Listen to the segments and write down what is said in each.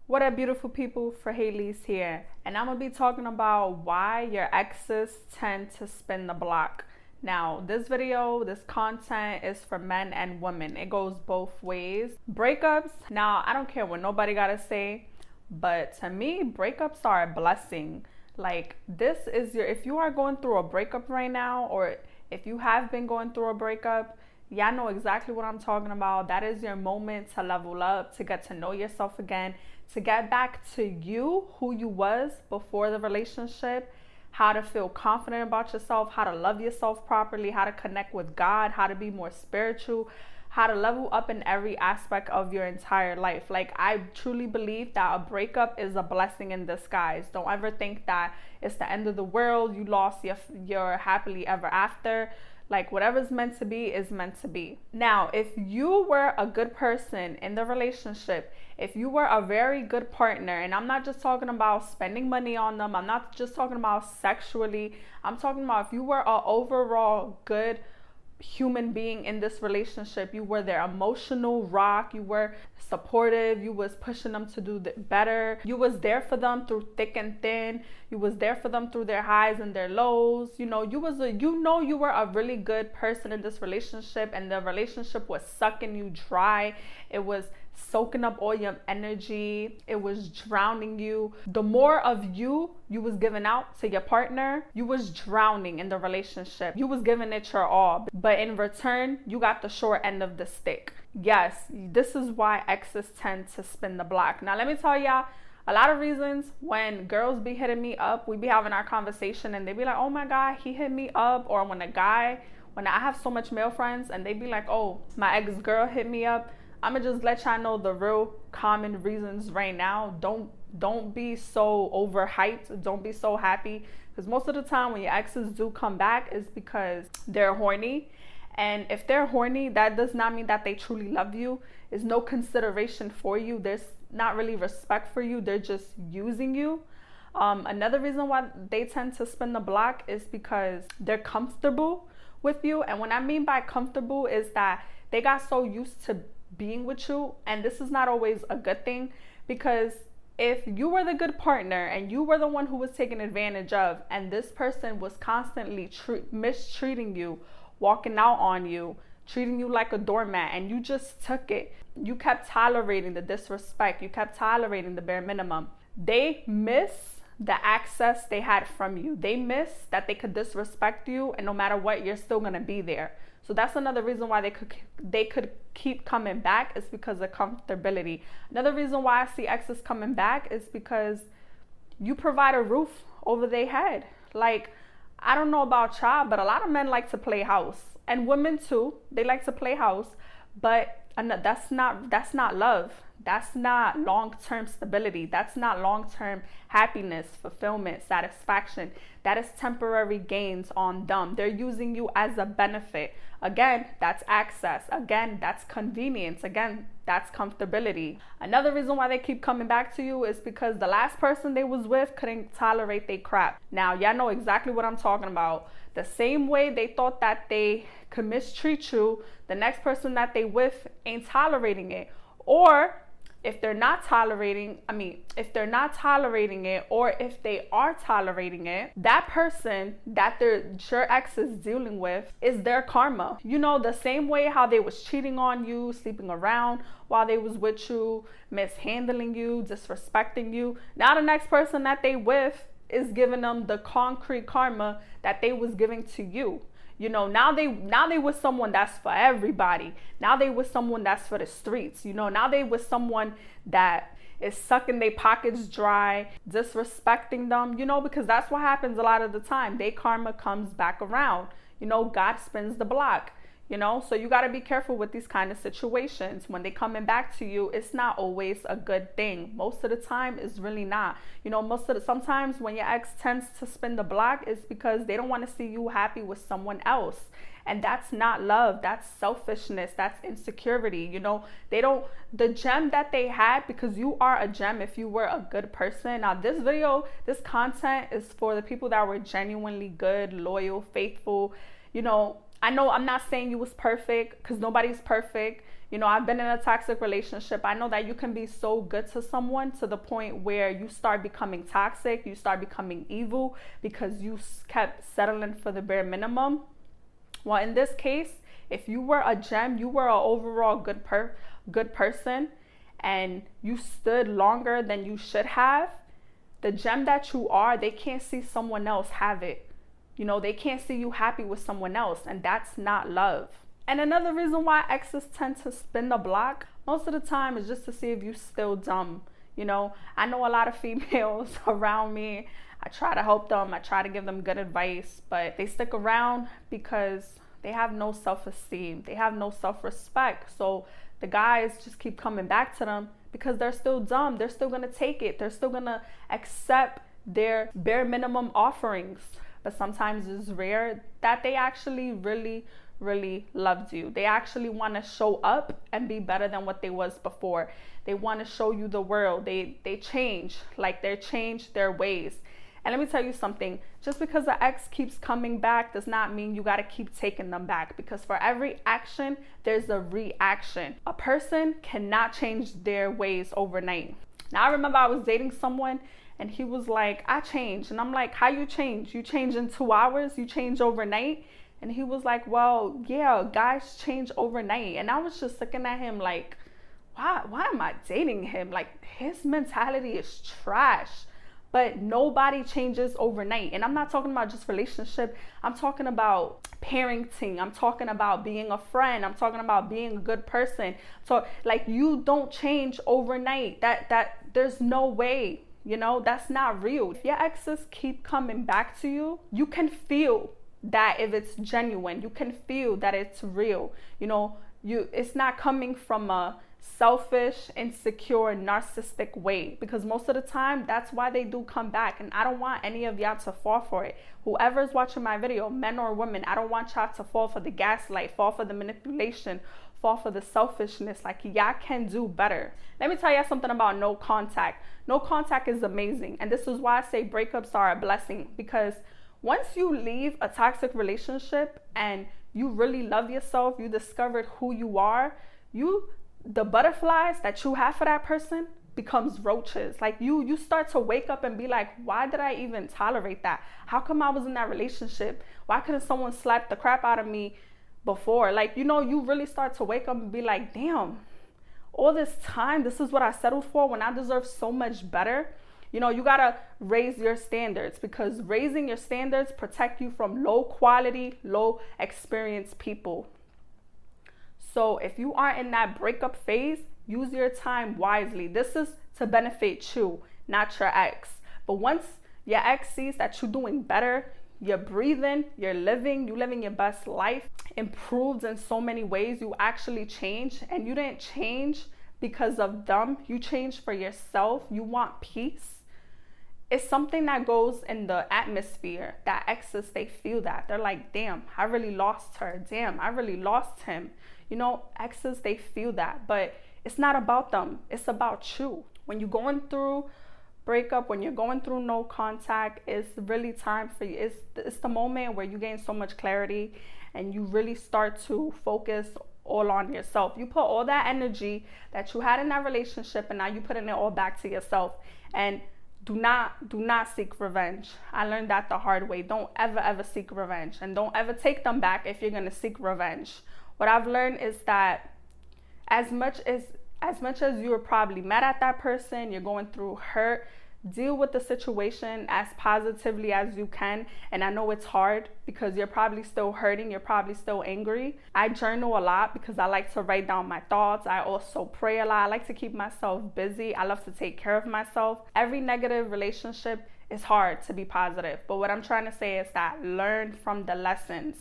What up, beautiful people? For Haley's here, and I'm gonna be talking about why your exes tend to spin the block. Now, this video, this content is for men and women. It goes both ways. Breakups, now, I don't care what nobody gotta say, but to me, breakups are a blessing. Like, this is if you are going through a breakup right now, or if you have been going through a breakup, y'all know exactly what I'm talking about. That is your moment to level up, to get to know yourself again, to get back to you, who you was before the relationship, how to feel confident about yourself, how to love yourself properly, how to connect with God, how to be more spiritual, how to level up in every aspect of your entire life. Like, I truly believe that a breakup is a blessing in disguise. Don't ever think that it's the end of the world, you lost your happily ever after. Like, whatever's meant to be is meant to be. Now, if you were a good person in the relationship, if you were a very good partner, and I'm not just talking about spending money on them, I'm not just talking about sexually, I'm talking about if you were an overall good human being in this relationship, you were their emotional rock, you were supportive, you was pushing them to do better, you was there for them through thick and thin, you was there for them through their highs and their lows, you were a really good person in this relationship, and the relationship was sucking you dry, it was soaking up all your energy, it was drowning you. The more of you was giving out to your partner, you was drowning in the relationship, you was giving it your all, but in return you got the short end of the stick. Yes, this is why exes tend to spin the block. Now let me tell y'all a lot of reasons. When girls be hitting me up, we be having our conversation and they be like, oh my god, he hit me up. Or when I have so much male friends and they be like, oh, my ex-girl hit me up, I'ma just let y'all know the real common reasons right now. Don't be so overhyped. Don't be so happy, because most of the time when your exes do come back, it's because they're horny. And if they're horny, that does not mean that they truly love you. There's no consideration for you. There's not really respect for you. They're just using you. Another reason why they tend to spin the block is because they're comfortable with you. And what I mean by comfortable is that they got so used to being with you, and this is not always a good thing, because if you were the good partner and you were the one who was taken advantage of, and this person was constantly mistreating you, walking out on you, treating you like a doormat, and you just took it, you kept tolerating the disrespect, you kept tolerating the bare minimum, they miss the access they had from you. They miss that they could disrespect you, and no matter what, you're still gonna be there. So that's another reason why they could keep coming back, is because of comfortability. Another reason why I see exes coming back is because you provide a roof over their head. Like, I don't know about y'all, but a lot of men like to play house, and women too. They like to play house, but that's not love. That's not long-term stability. That's not long-term happiness, fulfillment, satisfaction. That is temporary gains on them. They're using you as a benefit. Again, that's access. Again, that's convenience. Again, that's comfortability. Another reason why they keep coming back to you is because the last person they was with couldn't tolerate their crap. Now, y'all know exactly what I'm talking about. The same way they thought that they could mistreat you, the next person that they with ain't tolerating it. Or if they're not tolerating it, or if they are tolerating it, that person that your ex is dealing with is their karma. You know, the same way how they was cheating on you, sleeping around while they was with you, mishandling you, disrespecting you. Now the next person that they with is giving them the concrete karma that they was giving to you. You know, now they with someone that's for everybody. Now they with someone that's for the streets. You know, now they with someone that is sucking their pockets dry, disrespecting them, you know, because that's what happens a lot of the time. Their karma comes back around. You know, God spins the block. You know, so you got to be careful with these kind of situations. When they coming back to you, it's not always a good thing. Most of the time, it's really not. You know, sometimes when your ex tends to spin the block, it's because they don't want to see you happy with someone else. And that's not love. That's selfishness. That's insecurity. You know, the gem that they had, because you are a gem if you were a good person. Now, this content is for the people that were genuinely good, loyal, faithful. You know, I know I'm not saying you was perfect, because nobody's perfect. You know, I've been in a toxic relationship. I know that you can be so good to someone to the point where you start becoming toxic, you start becoming evil because you kept settling for the bare minimum. Well, in this case, if you were a gem, you were an overall good person, and you stood longer than you should have, the gem that you are, they can't see someone else have it. You know, they can't see you happy with someone else, and that's not love. And another reason why exes tend to spin the block most of the time is just to see if you still dumb. You know, I know a lot of females around me. I try to help them. I try to give them good advice, but they stick around because they have no self-esteem. They have no self-respect. So the guys just keep coming back to them because they're still dumb. They're still going to take it. They're still going to accept their bare minimum offerings. But sometimes it's rare that they actually really loved you. They actually want to show up and be better than what they was before. They want to show you the world. They change, like they change their ways. And let me tell you something, just because the ex keeps coming back does not mean you got to keep taking them back, because for every action, there's a reaction. A person cannot change their ways overnight. Now, I remember I was dating someone and he was like, I changed. And I'm like, how you change? You change in 2 hours? You change overnight? And he was like, well, yeah, guys change overnight. And I was just looking at him like, why am I dating him? Like, his mentality is trash. But nobody changes overnight. And I'm not talking about just relationship. I'm talking about parenting. I'm talking about being a friend. I'm talking about being a good person. So like, you don't change overnight. That there's no way, you know, that's not real. If your exes keep coming back to you, you can feel that if it's genuine, you can feel that it's real. You know, it's not coming from a selfish, insecure, narcissistic way, because most of the time that's why they do come back. And I don't want any of y'all to fall for it. Whoever's watching my video, men or women, I don't want y'all to fall for the gaslight, fall for the manipulation, fall for the selfishness. Like, y'all can do better. Let me tell y'all something about no contact. No contact is amazing, and this is why I say breakups are a blessing, because once you leave a toxic relationship and you really love yourself, you discovered who you are, the butterflies that you have for that person becomes roaches. Like, you start to wake up and be like, why did I even tolerate that? How come I was in that relationship? Why couldn't someone slap the crap out of me before? Like, you know, you really start to wake up and be like, damn, all this time, this is what I settled for when I deserve so much better. You know, you gotta raise your standards, because raising your standards protect you from low quality, low experience people. So if you are in that breakup phase, use your time wisely. This is to benefit you, not your ex. But once your ex sees that you're doing better, you're breathing, you're living your best life, improved in so many ways, you actually change. And you didn't change because of them. You changed for yourself. You want peace. It's something that goes in the atmosphere that exes, they feel that. They're like, damn, I really lost her. Damn, I really lost him. You know, exes, they feel that, but it's not about them. It's about you. When you're going through breakup, when you're going through no contact, it's really time for you. It's the moment where you gain so much clarity and you really start to focus all on yourself. You put all that energy that you had in that relationship and now you're putting it all back to yourself. And do not seek revenge. I learned that the hard way. Don't ever seek revenge, and don't ever take them back if you're gonna seek revenge. What I've learned is that as much as you're probably mad at that person, you're going through hurt, deal with the situation as positively as you can. And I know it's hard because you're probably still hurting, you're probably still angry. I journal a lot because I like to write down my thoughts. I also pray a lot. I like to keep myself busy. I love to take care of myself. Every negative relationship is hard to be positive, but what I'm trying to say is that learn from the lessons.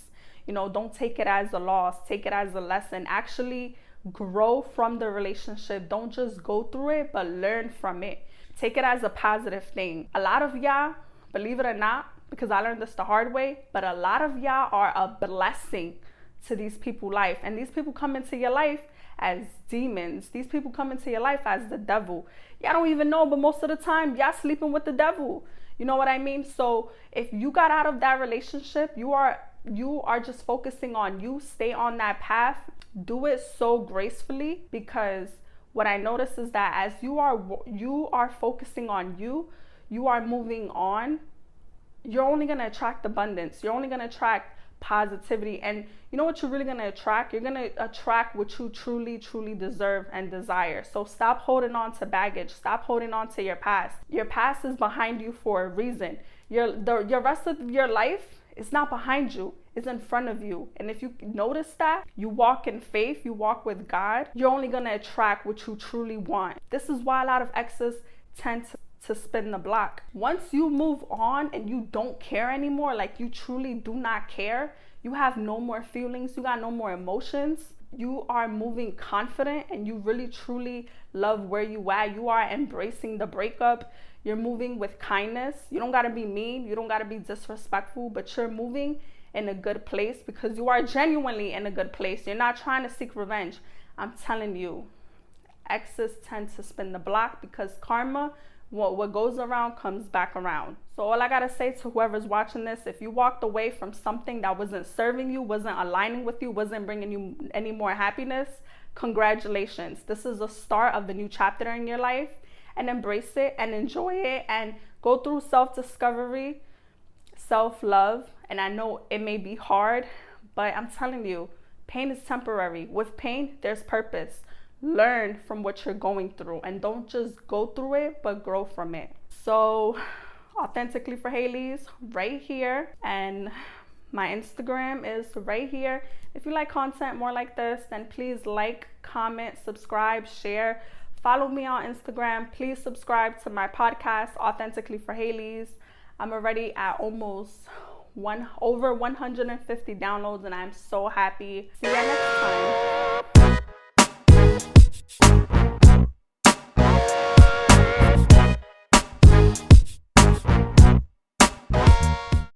You know, don't take it as a loss, take it as a lesson. Actually grow from the relationship. Don't just go through it, but learn from it. Take it as a positive thing. A lot of y'all, believe it or not, because I learned this the hard way, but a lot of y'all are a blessing to these people's life. And these people come into your life as demons. These people come into your life as the devil. Y'all don't even know, but most of the time, y'all sleeping with the devil. You know what I mean? So if you got out of that relationship, you are you are just focusing on you, stay on that path. Do it so gracefully, because what I notice is that as you are focusing on you, you are moving on, you're only going to attract abundance. You're only going to attract positivity. And you know what you're really going to attract? You're going to attract what you truly, truly deserve and desire. So stop holding on to baggage. Stop holding on to your past. Your past is behind you for a reason. Your rest of your life is not behind you. It's in front of you. And if you notice that, you walk in faith, you walk with God, you're only going to attract what you truly want. This is why a lot of exes tend to spin the block. Once you move on and you don't care anymore, like you truly do not care, you have no more feelings, you got no more emotions, you are moving confident, and you really truly love where you at, you are embracing the breakup, you're moving with kindness. You don't got to be mean, you don't got to be disrespectful, but you're moving in a good place because you are genuinely in a good place. You're not trying to seek revenge. I'm telling you, exes tend to spin the block because karma, what goes around comes back around. So all I gotta say to whoever's watching this, if you walked away from something that wasn't serving you, wasn't aligning with you, wasn't bringing you any more happiness, congratulations. This is the start of the new chapter in your life, and embrace it and enjoy it and go through self-discovery, self-love. And I know it may be hard, but I'm telling you, pain is temporary. With pain, there's purpose. Learn from what you're going through and don't just go through it, but grow from it. So Authentically for Haley's right here, and my Instagram is right here. If you like content more like this, then please like, comment, subscribe, share. Follow me on Instagram. Please subscribe to my podcast, Authentically for Haley's. I'm already at almost over 150 downloads, and I'm so happy. See you next time.